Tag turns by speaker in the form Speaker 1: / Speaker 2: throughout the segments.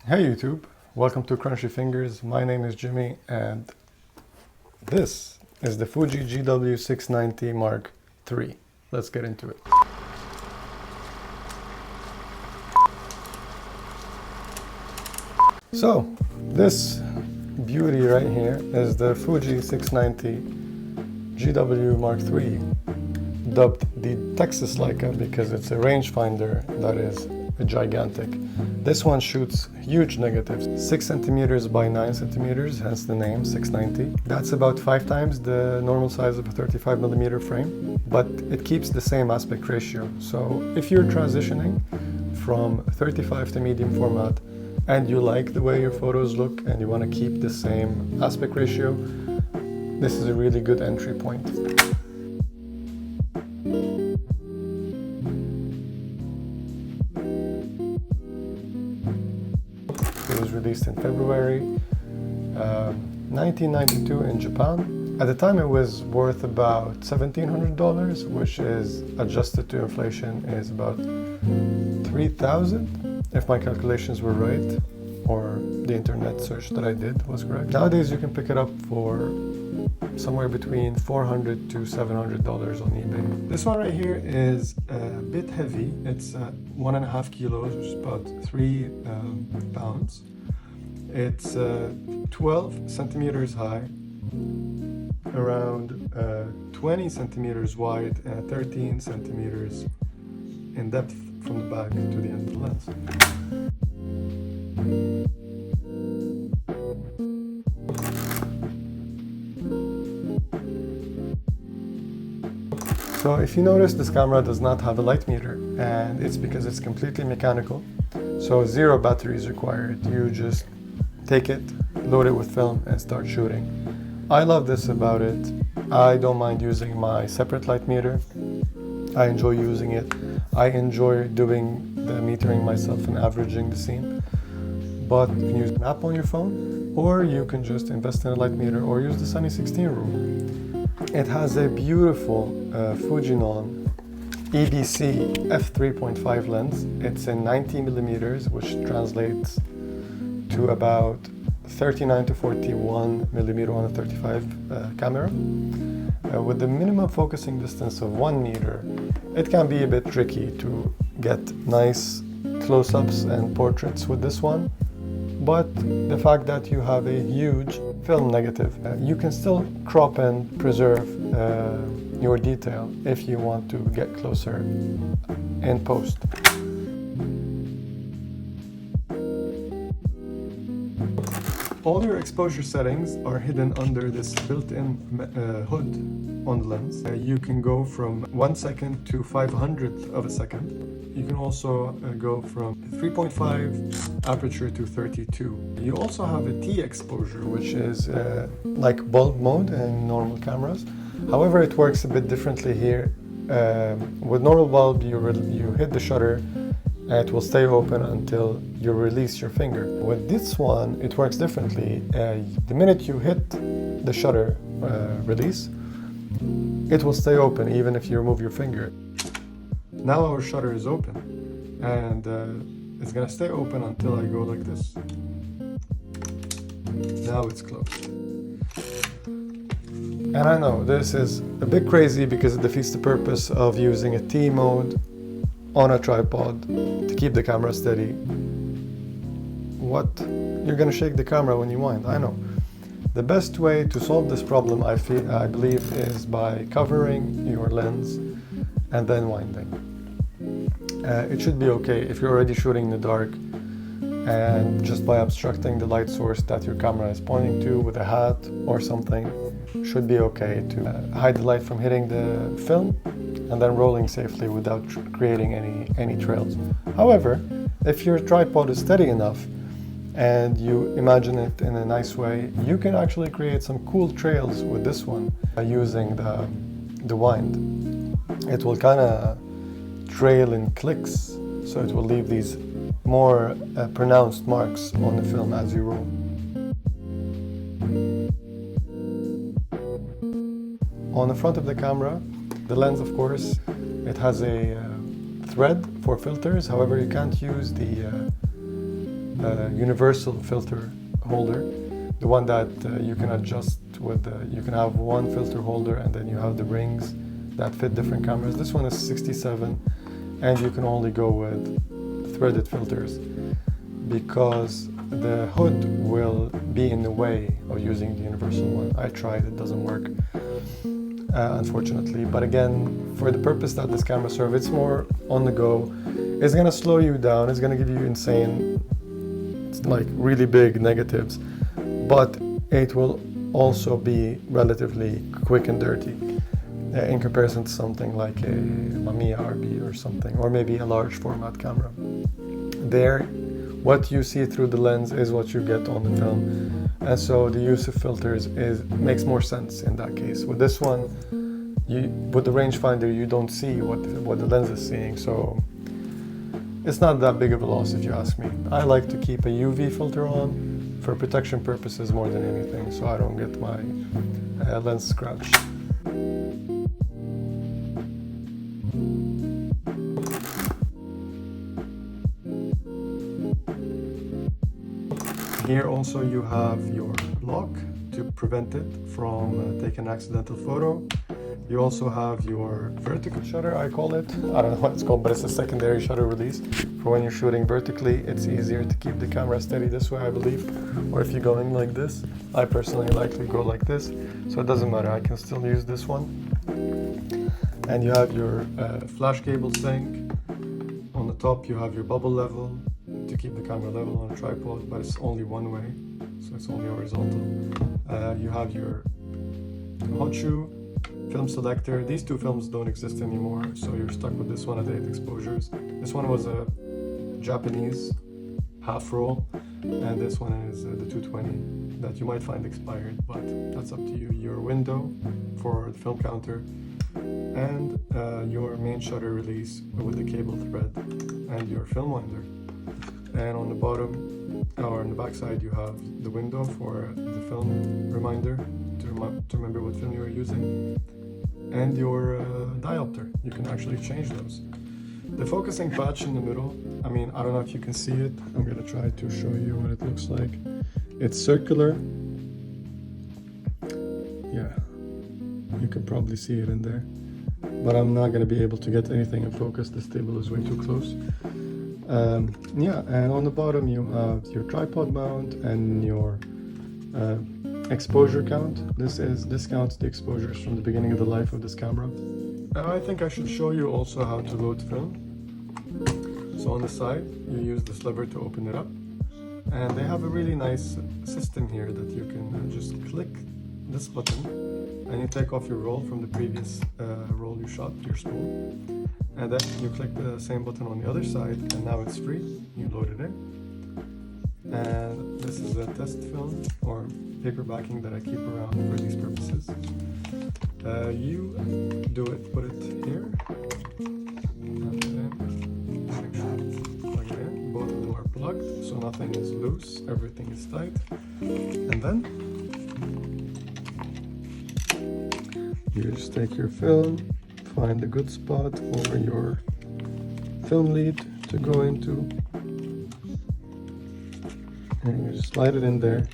Speaker 1: Hey YouTube, welcome to Crunchy Fingers. My name is Jimmy and this is the Fuji GW690 Mark III. Let's get into it. So, this beauty right here is the Fuji 690 GW Mark III, dubbed the Texas Leica because it's a rangefinder that is gigantic. This one shoots huge negatives, 6 centimeters by 9 centimeters, hence the name 690. That's about 5 times the normal size of a 35mm frame, but it keeps the same aspect ratio. So if you're transitioning from 35 to medium format and you like the way your photos look and you want to keep the same aspect ratio, this is a really good entry point. It was released in February 1992 in Japan. At the time it was worth about $1,700, which is adjusted to inflation is about $3,000, if my calculations were right, or the internet search that I did was correct. Nowadays you can pick it up for somewhere between $400 to $700 on eBay. This one right here is a bit heavy. It's 1.5 kilos, which is about 3 pounds. It's 12 centimeters high, around 20 centimeters wide, and 13 centimeters in depth from the back to the end of the lens. So if you notice, this camera does not have a light meter, and it's because it's completely mechanical. So 0 battery is required. You just take it, load it with film, and start shooting. I love this about it. I don't mind using my separate light meter. I enjoy using it. I enjoy doing the metering myself and averaging the scene. But you can use an app on your phone, or you can just invest in a light meter or use the Sunny 16 rule. It has a beautiful Fujinon EDC f3.5 lens. It's in 90mm, which translates to about 39 to 41mm on a 35 camera. With the minimum focusing distance of 1 meter, it can be a bit tricky to get nice close-ups and portraits with this one. But the fact that you have a huge film negative, you can still crop and preserve your detail if you want to get closer in post. All your exposure settings are hidden under this built-in hood on the lens. You can go from 1 second to 500th of a second. You can also go from 3.5 aperture to 32. You also have a T exposure, which is like bulb mode in normal cameras. However, it works a bit differently here. With normal bulb, you hit the shutter and it will stay open until you release your finger. With this one, it works differently. The minute you hit the shutter release, it will stay open even if you remove your finger. Now our shutter is open, and it's gonna stay open until I go like this. Now it's closed. And I know this is a bit crazy because it defeats the purpose of using a T mode on a tripod to keep the camera steady. What? You're gonna shake the camera when you wind, I know. The best way to solve this problem, I believe, is by covering your lens and then winding. It should be okay if you're already shooting in the dark, and just by obstructing the light source that your camera is pointing to with a hat or something, should be okay to hide the light from hitting the film and then rolling safely without creating any trails. However, if your tripod is steady enough and you imagine it in a nice way, you can actually create some cool trails with this one using the wind. It will kind of trail in clicks, so it will leave these more pronounced marks on the film as you roll. On the front of the camera, the lens, of course, it has a thread for filters. However, you can't use the universal filter holder, the one that you can adjust with you can have one filter holder and then you have the rings that fit different cameras. This one is 67 and you can only go with threaded filters because the hood will be in the way of using the universal one. I tried, it doesn't work, unfortunately. But again, for the purpose that this camera serves, it's more on the go. It's gonna slow you down, it's gonna give you insane, like really big negatives, but it will also be relatively quick and dirty in comparison to something like a Mamiya RB or something, or maybe a large format camera. There, what you see through the lens is what you get on the film, and so the use of filters makes more sense in that case. With this one, with the rangefinder, you don't see what the lens is seeing, so it's not that big of a loss if you ask me. I like to keep a UV filter on for protection purposes more than anything, so I don't get my lens scratched. Here also you have your lock to prevent it from taking an accidental photo. You also have your vertical shutter, I call it. I don't know what it's called, but it's a secondary shutter release. For when you're shooting vertically, it's easier to keep the camera steady this way, I believe. Or if you're going like this. I personally like to go like this, so it doesn't matter, I can still use this one. And you have your flash cable sync. On the top you have your bubble level to keep the camera level on a tripod, but it's only one way, so it's only horizontal. You have your hot shoe, film selector. These two films don't exist anymore, so you're stuck with this one at 8 exposures. This one was a Japanese half roll, and this one is the 220 that you might find expired, but that's up to you. Your window for the film counter, and your main shutter release with the cable thread, and your film winder. And on the bottom, or on the back side, you have the window for the film reminder to remember what film you are using, and your diopter. You can actually change those. The focusing patch in the middle, I mean, I don't know if you can see it. I'm gonna try to show you what it looks like. It's circular. Yeah, you can probably see it in there, but I'm not gonna be able to get anything in focus. This table is way too close. Yeah, and on the bottom you have your tripod mount and your exposure count. This counts the exposures from the beginning of the life of this camera. I think I should show you also how to load film. So on the side, you use this lever to open it up, and they have a really nice system here that you can just click this button and you take off your roll from the previous roll you shot, your spool, and then you click the same button on the other side, and now it's free. You load it in, and this is a test film or paper backing that I keep around for these purposes. You do it, put it here, and then make sure you plug it in. Both of them are plugged, so nothing is loose, everything is tight. And then you just take your film, find a good spot for your film lead to go into, and you just slide it in there,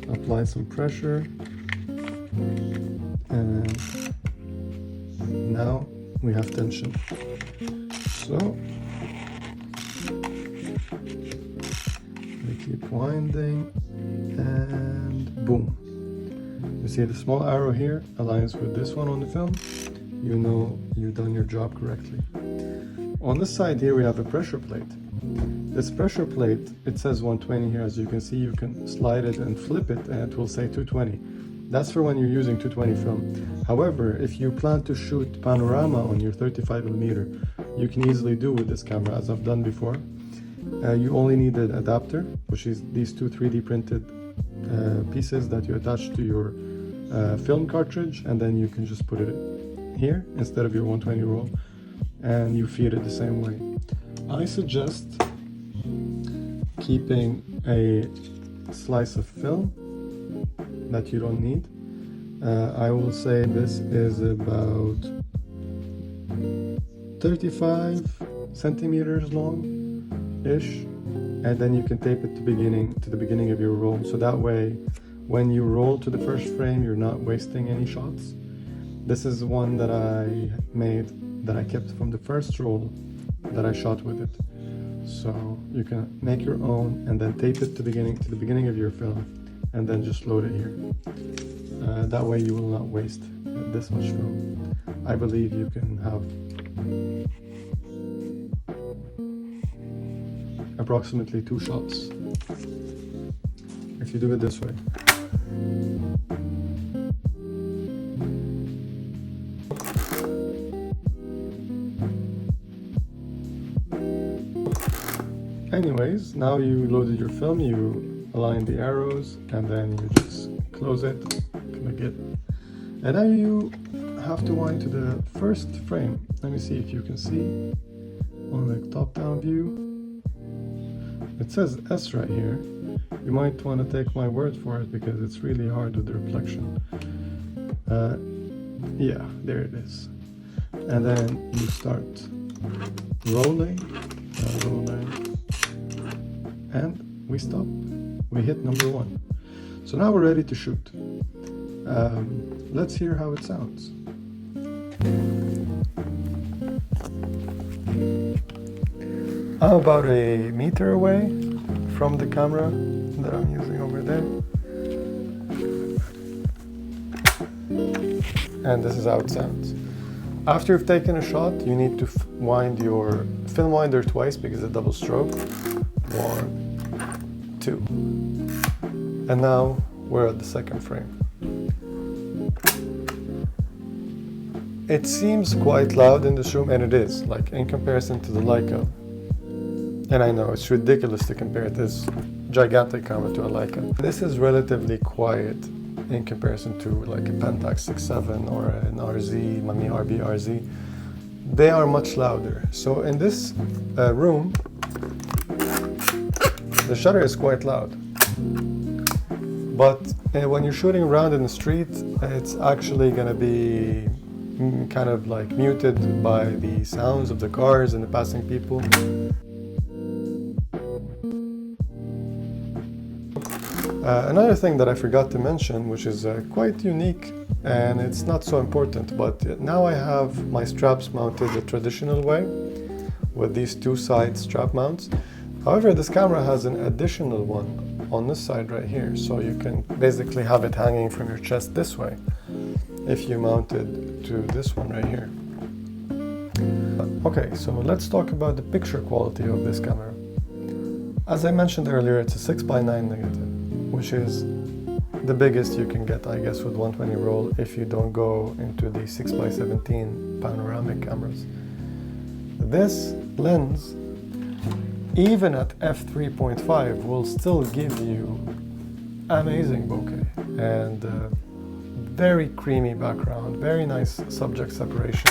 Speaker 1: apply some pressure, and now we have tension. So we keep winding, and boom. You see the small arrow here aligns with this one on the film. You know you've done your job correctly. On the side here we have a pressure plate. This pressure plate, it says 120 here. As you can see, you can slide it and flip it and it will say 220. That's for when you're using 220 film. However, if you plan to shoot panorama on your 35mm, you can easily do with this camera, as I've done before. You only need an adapter, which is these two 3D printed pieces that you attach to your film cartridge, and then you can just put it here instead of your 120 roll, and you feed it the same way. I suggest keeping a slice of film that you don't need. I will say this is about 35 centimeters long-ish, and then you can tape it to the beginning of your roll. So that way, when you roll to the first frame, you're not wasting any shots. This is one that I made that I kept from the first roll that I shot with it. So you can make your own and then tape it to the beginning of your film, and then just load it here. That way you will not waste this much film. I believe you can have approximately 2 shots if you do it this way. Anyways, now you loaded your film, you align the arrows, and then you just close it, click it, and now you have to wind to the first frame. Let me see if you can see on the top-down view. It says S right here. You might want to take my word for it because it's really hard with the reflection. Yeah, there it is. And then you start rolling, and we stop. We hit number 1. So now we're ready to shoot. Let's hear how it sounds. I'm about a meter away from the camera that I'm using over there. And this is how it sounds. After you've taken a shot, you need to wind your film winder twice because it's a double stroke. 1, 2. And now we're at the second frame. It seems quite loud in this room, and it is, like in comparison to the Leica. And I know it's ridiculous to compare this gigantic camera to a Leica. This is relatively quiet in comparison to like a Pentax 6.7 or an RZ, Mami RB RZ. They are much louder. So in this room, the shutter is quite loud. But when you're shooting around in the street, it's actually going to be kind of like muted by the sounds of the cars and the passing people. Another thing that I forgot to mention, which is quite unique and it's not so important, but now I have my straps mounted the traditional way with these 2 side strap mounts. However, this camera has an additional one on this side right here, so you can basically have it hanging from your chest this way if you mount it to this one right here. Okay, so let's talk about the picture quality of this camera. As I mentioned earlier, it's a 6x9 negative, which is the biggest you can get, I guess, with 120 roll if you don't go into the 6x17 panoramic cameras. This lens, even at f3.5, will still give you amazing bokeh and very creamy background, very nice subject separation.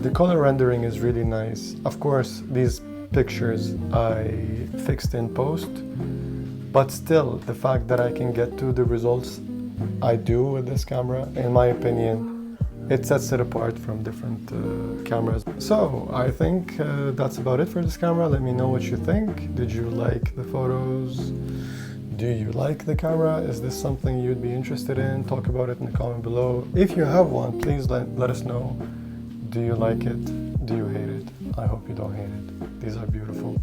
Speaker 1: The color rendering is really nice. Of course, these pictures I fixed in post, but still, the fact that I can get to the results I do with this camera, in my opinion, it sets it apart from different cameras. So, I think that's about it for this camera. Let me know what you think. Did you like the photos? Do you like the camera? Is this something you'd be interested in? Talk about it in the comment below. If you have one, please let us know. Do you like it? Do you hate it? I hope you don't hate it. These are beautiful.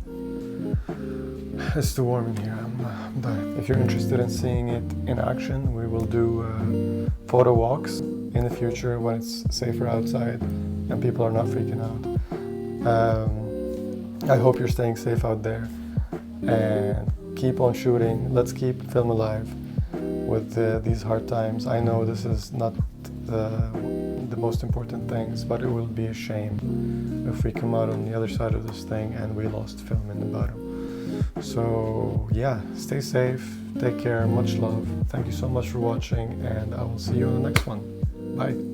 Speaker 1: It's too warm in here. I'm dying. If you're interested in seeing it in action, we will do photo walks in the future when it's safer outside and people are not freaking out. I hope you're staying safe out there and keep on shooting. Let's keep film alive with these hard times. I know this is not the most important things, but it will be a shame if we come out on the other side of this thing and we lost film in the bottom. So yeah, stay safe, take care, much love. Thank you so much for watching, and I will see you on the next one. Bye.